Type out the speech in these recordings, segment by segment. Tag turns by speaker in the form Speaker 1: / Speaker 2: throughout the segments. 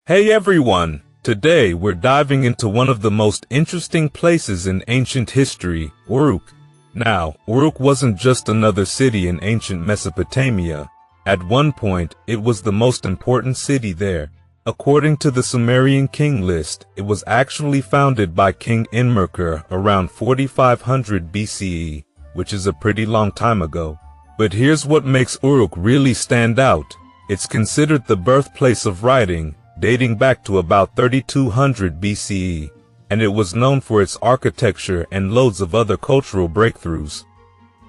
Speaker 1: Hey everyone! Today we're diving into one of the most interesting places in ancient history, Uruk. Now, Uruk wasn't just another city in ancient Mesopotamia. At one point, it was the most important city there. According to the Sumerian king list, it was actually founded by King Enmerkar around 4500 BCE, which is a pretty long time ago. But here's what makes Uruk really stand out. It's considered the birthplace of writing, dating back to about 3200 BCE, and it was known for its architecture and loads of other cultural breakthroughs.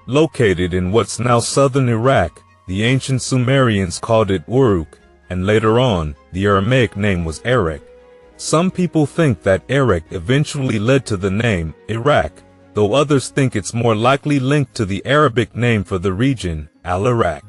Speaker 1: Located in what's now southern Iraq, the ancient Sumerians called it Uruk, and later on, the Aramaic name was Erech. Some people think that Erech eventually led to the name Iraq, though others think it's more likely linked to the Arabic name for the region, Al-Iraq.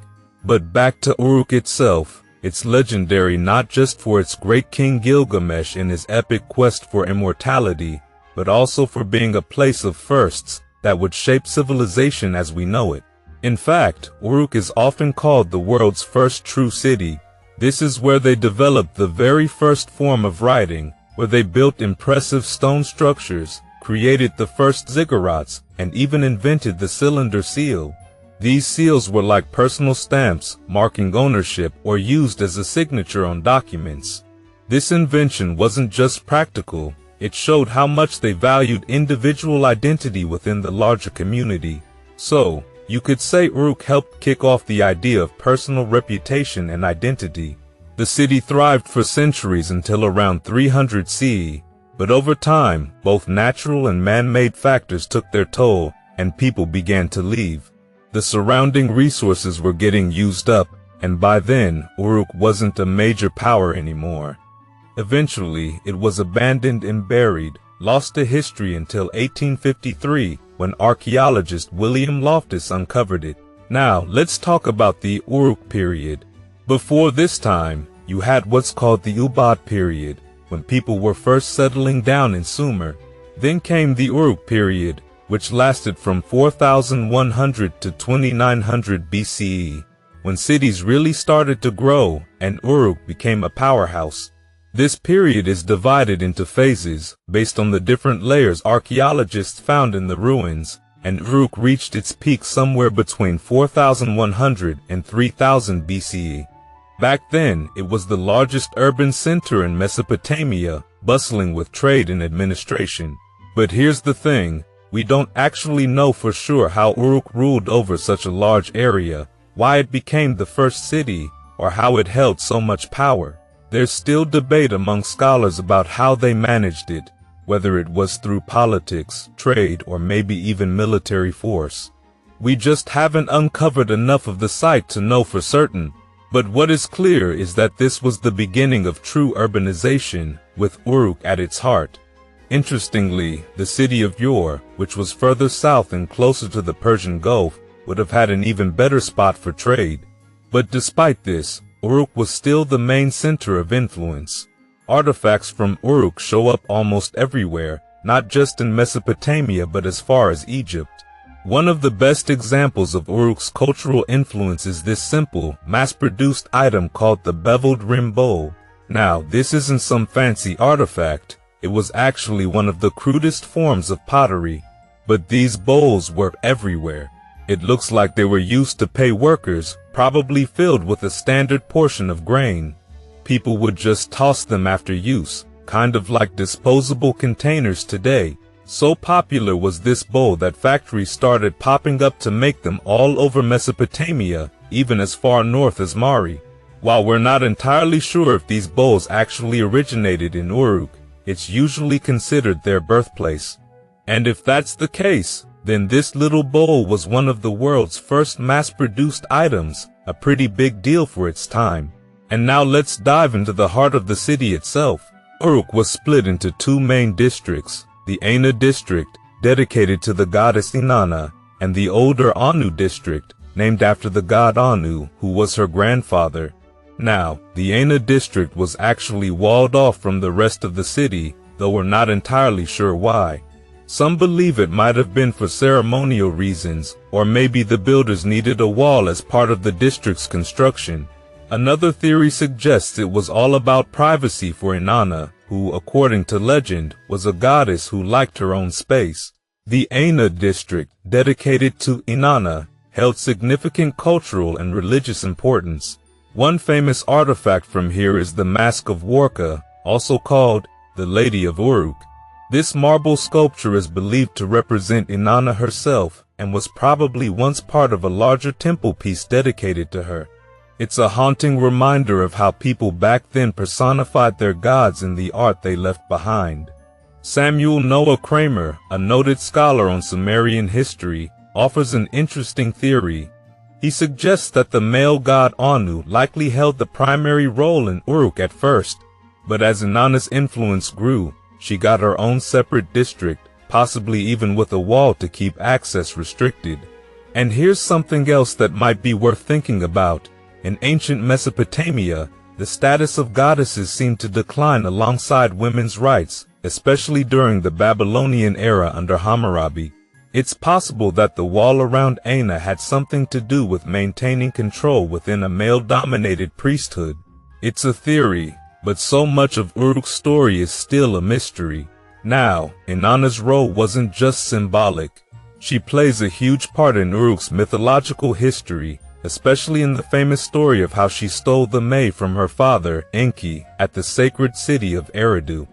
Speaker 1: But back to Uruk itself. It's legendary not just for its great king Gilgamesh and his epic quest for immortality, but also for being a place of firsts that would shape civilization as we know it. In fact, Uruk is often called the world's first true city. This is where they developed the very first form of writing, where they built impressive stone structures, created the first ziggurats, and even invented the cylinder seal. These seals were like personal stamps, marking ownership or used as a signature on documents. This invention wasn't just practical, it showed how much they valued individual identity within the larger community. So, you could say Uruk helped kick off the idea of personal reputation and identity. The city thrived for centuries until around 300 CE, but over time, both natural and man-made factors took their toll, and people began to leave. The surrounding resources were getting used up, and by then, Uruk wasn't a major power anymore. Eventually, it was abandoned and buried, lost to history until 1853, when archaeologist William Loftus uncovered it. Now, let's talk about the Uruk period. Before this time, you had what's called the Ubaid Period, when people were first settling down in Sumer. Then came the Uruk Period, which lasted from 4100 to 2900 BCE, when cities really started to grow and Uruk became a powerhouse. This period is divided into phases, based on the different layers archaeologists found in the ruins, and Uruk reached its peak somewhere between 4100 and 3000 BCE. Back then, it was the largest urban center in Mesopotamia, bustling with trade and administration. But here's the thing. We don't actually know for sure how Uruk ruled over such a large area, why it became the first city, or how it held so much power. There's still debate among scholars about how they managed it, whether it was through politics, trade, or maybe even military force. We just haven't uncovered enough of the site to know for certain. But what is clear is that this was the beginning of true urbanization, with Uruk at its heart. Interestingly, the city of Ur, which was further south and closer to the Persian Gulf, would have had an even better spot for trade. But despite this, Uruk was still the main center of influence. Artifacts from Uruk show up almost everywhere, not just in Mesopotamia but as far as Egypt. One of the best examples of Uruk's cultural influence is this simple, mass-produced item called the beveled rim bowl. Now, this isn't some fancy artifact. It was actually one of the crudest forms of pottery. But these bowls were everywhere. It looks like they were used to pay workers, probably filled with a standard portion of grain. People would just toss them after use, kind of like disposable containers today. So popular was this bowl that factories started popping up to make them all over Mesopotamia, even as far north as Mari. While we're not entirely sure if these bowls actually originated in Uruk, it's usually considered their birthplace. And if that's the case, then this little bowl was one of the world's first mass-produced items, a pretty big deal for its time. And now let's dive into the heart of the city itself. Uruk was split into two main districts, the Inanna district, dedicated to the goddess Inanna, and the older Anu district, named after the god Anu, who was her grandfather. Now, the Inanna district was actually walled off from the rest of the city, though we're not entirely sure why. Some believe it might have been for ceremonial reasons, or maybe the builders needed a wall as part of the district's construction. Another theory suggests it was all about privacy for Inanna, who, according to legend, was a goddess who liked her own space. The Aina district, dedicated to Inanna, held significant cultural and religious importance. One famous artifact from here is the Mask of Warka, also called the Lady of Uruk. This marble sculpture is believed to represent Inanna herself and was probably once part of a larger temple piece dedicated to her. It's a haunting reminder of how people back then personified their gods in the art they left behind. Samuel Noah Kramer, a noted scholar on Sumerian history, offers an interesting theory. He suggests that the male god Anu likely held the primary role in Uruk at first, but as Inanna's influence grew, she got her own separate district, possibly even with a wall to keep access restricted. And here's something else that might be worth thinking about. In ancient Mesopotamia, the status of goddesses seemed to decline alongside women's rights, especially during the Babylonian era under Hammurabi. It's possible that the wall around Aina had something to do with maintaining control within a male-dominated priesthood. It's a theory, but so much of Uruk's story is still a mystery. Now, Inanna's role wasn't just symbolic. She plays a huge part in Uruk's mythological history, especially in the famous story of how she stole the May from her father, Enki, at the sacred city of Eridu.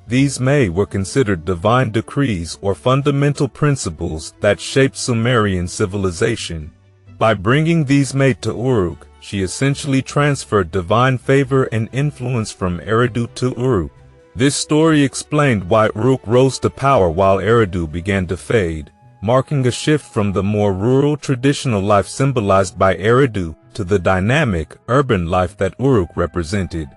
Speaker 1: These May were considered divine decrees or fundamental principles that shaped Sumerian civilization. By bringing these May to Uruk, she essentially transferred divine favor and influence from Eridu to Uruk. This story explained why Uruk rose to power while Eridu began to fade, marking a shift from the more rural traditional life symbolized by Eridu to the dynamic, urban life that Uruk represented.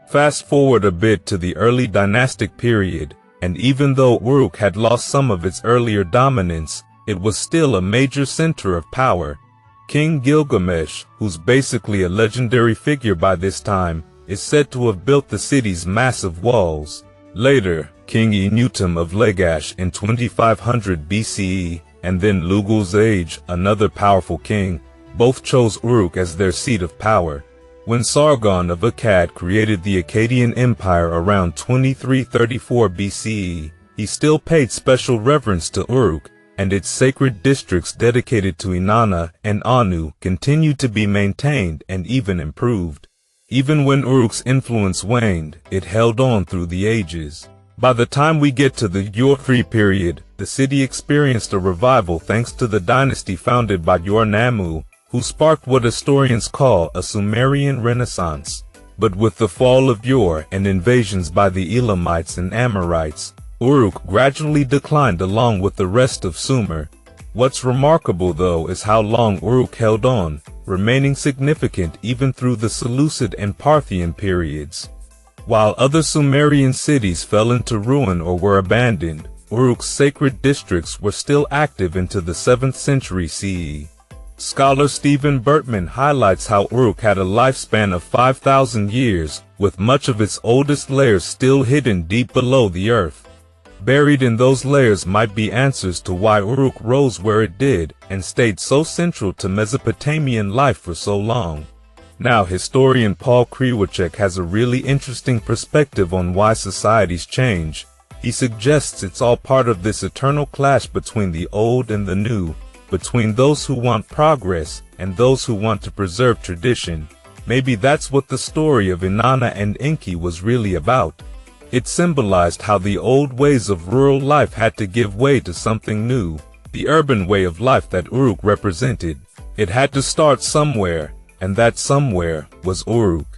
Speaker 1: Fast forward a bit to the early dynastic period, and even though Uruk had lost some of its earlier dominance, it was still a major center of power. King Gilgamesh, who's basically a legendary figure by this time, is said to have built the city's massive walls. Later, King Enutum of Lagash in 2500 BCE, and then Lugal-Zage, another powerful king, both chose Uruk as their seat of power. When Sargon of Akkad created the Akkadian Empire around 2334 BCE, he still paid special reverence to Uruk, and its sacred districts dedicated to Inanna and Anu continued to be maintained and even improved. Even when Uruk's influence waned, it held on through the ages. By the time we get to the Uruk period, the city experienced a revival thanks to the dynasty founded by Ur-Nammu, who sparked what historians call a Sumerian Renaissance. But with the fall of Ur and invasions by the Elamites and Amorites, Uruk gradually declined along with the rest of Sumer. What's remarkable though is how long Uruk held on, remaining significant even through the Seleucid and Parthian periods. While other Sumerian cities fell into ruin or were abandoned, Uruk's sacred districts were still active into the 7th century CE. Scholar Stephen Bertman highlights how Uruk had a lifespan of 5,000 years, with much of its oldest layers still hidden deep below the earth. Buried in those layers might be answers to why Uruk rose where it did and stayed so central to Mesopotamian life for so long. Now, historian Paul Kriwacek has a really interesting perspective on why societies change. He suggests it's all part of this eternal clash between the old and the new, between those who want progress and those who want to preserve tradition. Maybe that's what the story of Inanna and Enki was really about. It symbolized how the old ways of rural life had to give way to something new, the urban way of life that Uruk represented. It had to start somewhere, and that somewhere was Uruk.